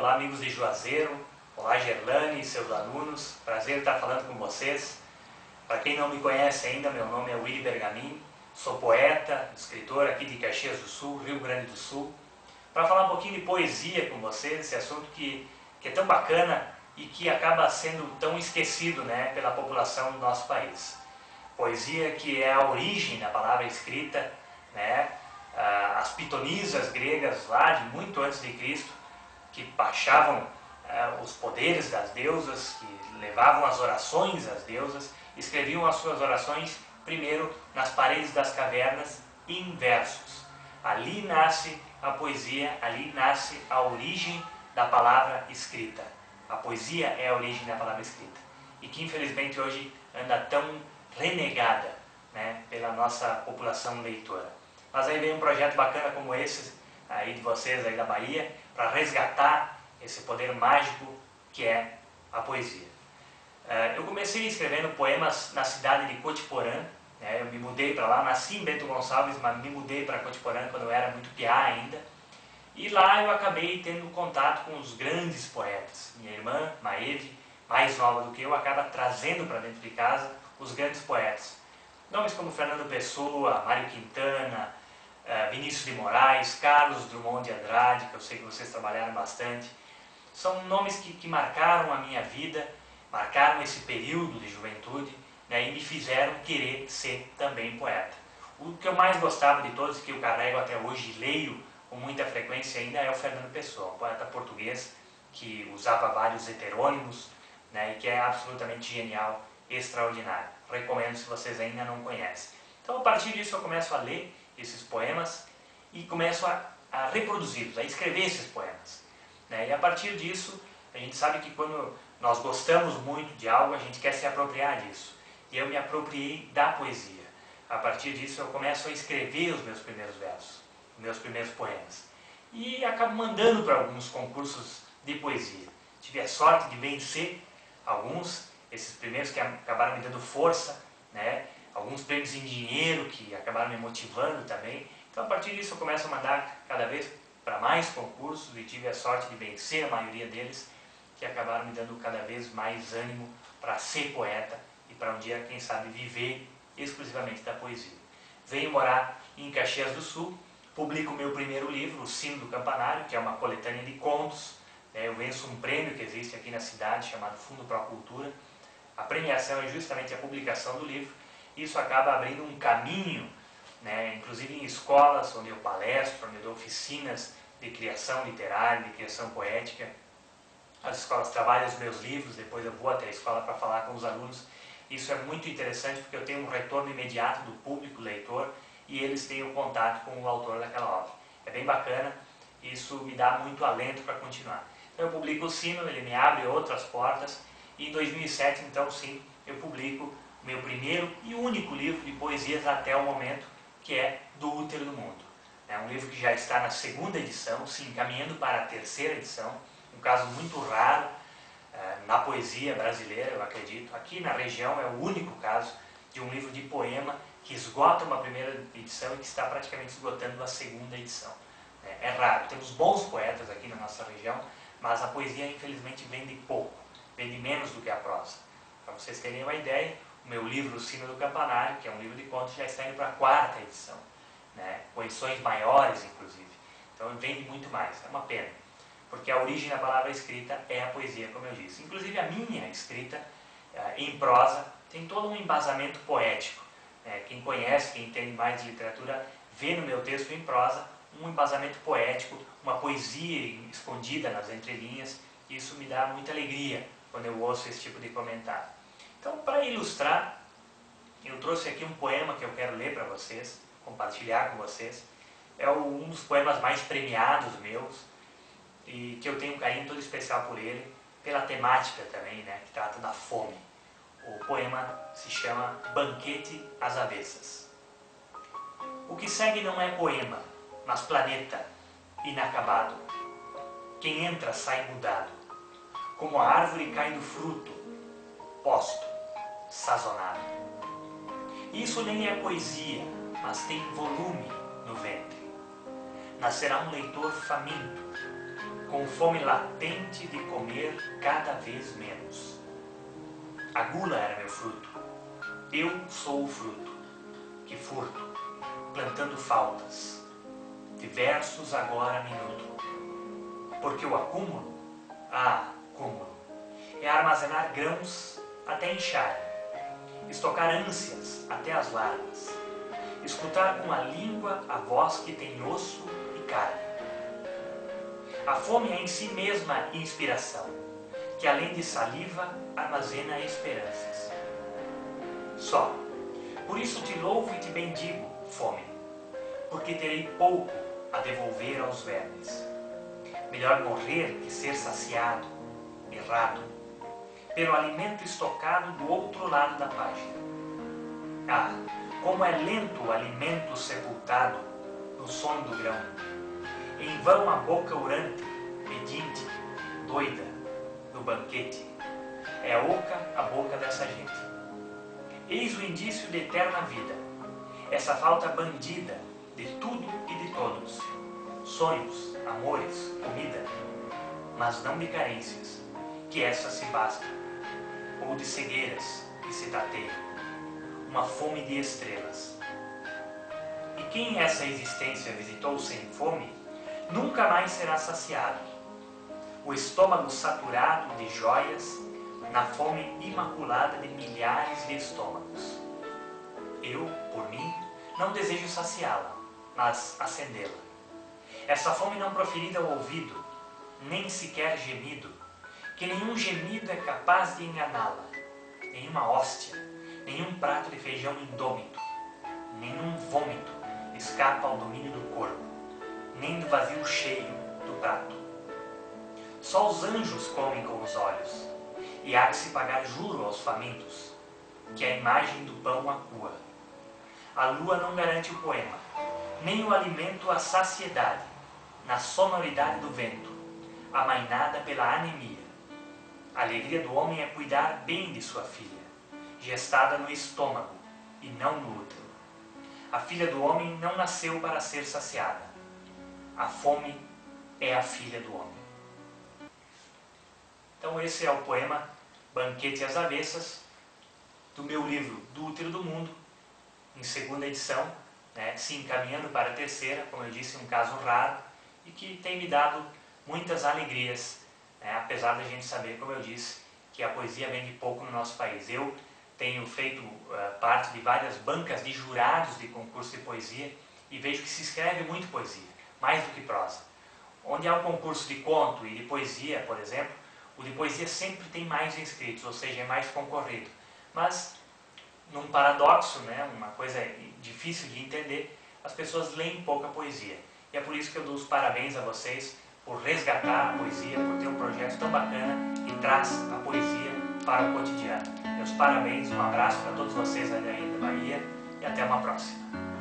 olá amigos de Juazeiro, olá Gerlane e seus alunos, prazer estar falando com vocês. Para quem não me conhece ainda, meu nome é Willy Bergamin, sou poeta, escritor aqui de Caxias do Sul, Rio Grande do Sul, para falar um pouquinho de poesia com vocês, esse assunto que é tão bacana e que acaba sendo tão esquecido, né, pela população do nosso país. Poesia que é a origem da palavra escrita, né, as pitonisas gregas lá de muito antes de Cristo, que baixavam os poderes das deusas, que levavam as orações às deusas, escreviam as suas orações primeiro nas paredes das cavernas em versos. Ali nasce a poesia, ali nasce a origem da palavra escrita. A poesia é a origem da palavra escrita e que infelizmente hoje anda tão renegada, né, pela nossa população leitora. Mas aí vem um projeto bacana como esse aí de vocês aí da Bahia para resgatar esse poder mágico que é a poesia. Eu comecei escrevendo poemas na cidade de Cotiporã, né? Eu me mudei para lá, nasci em Bento Gonçalves, mas me mudei para Cotiporã quando eu era muito piá ainda. E lá eu acabei tendo contato com os grandes poetas. Minha irmã, Maeve, mais nova do que eu, acaba trazendo para dentro de casa os grandes poetas. Nomes como Fernando Pessoa, Mário Quintana, Vinícius de Moraes, Carlos Drummond de Andrade, que eu sei que vocês trabalharam bastante. São nomes que marcaram a minha vida, marcaram esse período de juventude, né, e me fizeram querer ser também poeta. O que eu mais gostava de todos, que eu carrego até hoje e leio com muita frequência ainda, é o Fernando Pessoa, um poeta português que usava vários heterônimos, né, e que é absolutamente genial, extraordinário. Recomendo se vocês ainda não conhecem. Então, a partir disso, eu começo a ler esses poemas e começo a reproduzi-los, a escrever esses poemas, né? E a partir disso, a gente sabe que quando nós gostamos muito de algo, a gente quer se apropriar disso. E eu me apropriei da poesia. A partir disso, eu começo a escrever os meus primeiros versos, os meus primeiros poemas. E acabo mandando para alguns concursos de poesia. Tive a sorte de vencer alguns, esses primeiros que acabaram me dando força, né? Alguns prêmios em dinheiro que acabaram me motivando também. Então, a partir disso, eu começo a mandar cada vez para mais concursos e tive a sorte de vencer a maioria deles, que acabaram me dando cada vez mais ânimo para ser poeta e para um dia, quem sabe, viver exclusivamente da poesia. Venho morar em Caxias do Sul, publico o meu primeiro livro, O Sino do Campanário, que é uma coletânea de contos. Eu venço um prêmio que existe aqui na cidade, chamado Fundo Pro Cultura. A premiação é justamente a publicação do livro. Isso acaba abrindo um caminho, né, inclusive em escolas onde eu palestro, onde eu dou oficinas de criação literária, de criação poética. As escolas trabalham os meus livros, depois eu vou até a escola para falar com os alunos. Isso é muito interessante porque eu tenho um retorno imediato do público leitor e eles têm o contato com o autor daquela obra. É bem bacana, isso me dá muito alento para continuar. Então eu publico o Sino, ele me abre outras portas e em 2007, então sim, eu publico meu primeiro e único livro de poesias até o momento, que é Do Útero do Mundo. É um livro que já está na segunda edição, se encaminhando para a terceira edição, um caso muito raro na poesia brasileira, eu acredito. Aqui na região é o único caso de um livro de poema que esgota uma primeira edição e que está praticamente esgotando a segunda edição. É raro, temos bons poetas aqui na nossa região, mas a poesia infelizmente vende pouco, vende menos do que a prosa. Para vocês terem uma ideia, o meu livro O Sino do Campanário, que é um livro de contos, já está indo para a quarta edição, né? Com edições maiores, inclusive. Então vende muito mais, é uma pena, porque a origem da palavra escrita é a poesia, como eu disse. Inclusive a minha escrita em prosa tem todo um embasamento poético. Quem conhece, quem entende mais de literatura, vê no meu texto em prosa um embasamento poético, uma poesia escondida nas entrelinhas. Isso me dá muita alegria quando eu ouço esse tipo de comentário. Então, para ilustrar, eu trouxe aqui um poema que eu quero ler para vocês, compartilhar com vocês. É um dos poemas mais premiados meus e que eu tenho um carinho todo especial por ele, pela temática também, né, que trata da fome. O poema se chama Banquete às Avessas. O que segue não é poema, mas planeta inacabado. Quem entra sai mudado, como a árvore cai do fruto, posto, sazonado. Isso nem é poesia, mas tem volume no ventre. Nascerá um leitor faminto, com fome latente de comer cada vez menos. A gula era meu fruto. Eu sou o fruto, que furto, plantando faltas. De versos agora me nutro. Porque o acúmulo, cúmulo, é armazenar grãos até inchar, estocar ânsias até as larvas, escutar com a língua a voz que tem osso e carne. A fome é em si mesma inspiração, que além de saliva armazena esperanças. Só, por isso te louvo e te bendigo, fome, porque terei pouco a devolver aos vermes. Melhor morrer que ser saciado, errado, pelo alimento estocado do outro lado da página. Como é lento o alimento sepultado no sonho do grão. Em vão a boca urante, pedinte, doida, no banquete. É oca a boca dessa gente. Eis o indício de eterna vida, essa falta bandida de tudo e de todos. Sonhos, amores, comida, mas não de carências, que essas se bastam, ou de cegueiras que se tateiam. Uma fome de estrelas. E quem essa existência visitou sem fome, nunca mais será saciado. O estômago saturado de joias, na fome imaculada de milhares de estômagos. Eu, por mim, não desejo saciá-la, mas acendê-la. Essa fome não proferida ao ouvido, nem sequer gemido, que nenhum gemido é capaz de enganá-la, nenhuma hóstia, nenhum prato de feijão indômito, nenhum vômito escapa ao domínio do corpo, nem do vazio cheio do prato. Só os anjos comem com os olhos, e há de se pagar juro aos famintos, que a imagem do pão acua. A lua não garante o poema, nem o alimento a saciedade, na sonoridade do vento, amainada pela anemia. A alegria do homem é cuidar bem de sua filha, gestada no estômago e não no útero. A filha do homem não nasceu para ser saciada. A fome é a filha do homem. Então esse é o poema Banquete às Avessas, do meu livro Do Útero do Mundo, em segunda edição, se encaminhando para a terceira, como eu disse, um caso raro, e que tem me dado muitas alegrias, apesar da gente saber, como eu disse, que a poesia vende pouco no nosso país. Eu tenho feito parte de várias bancas de jurados de concurso de poesia e vejo que se escreve muito poesia, mais do que prosa. Onde há um concurso de conto e de poesia, por exemplo, o de poesia sempre tem mais inscritos, ou seja, é mais concorrido. Mas, num paradoxo, uma coisa difícil de entender, as pessoas leem pouca poesia. E é por isso que eu dou os parabéns a vocês por resgatar a poesia, por ter um projeto tão bacana que traz a poesia para o cotidiano. Meus parabéns, um abraço para todos vocês aí da Bahia e até uma próxima.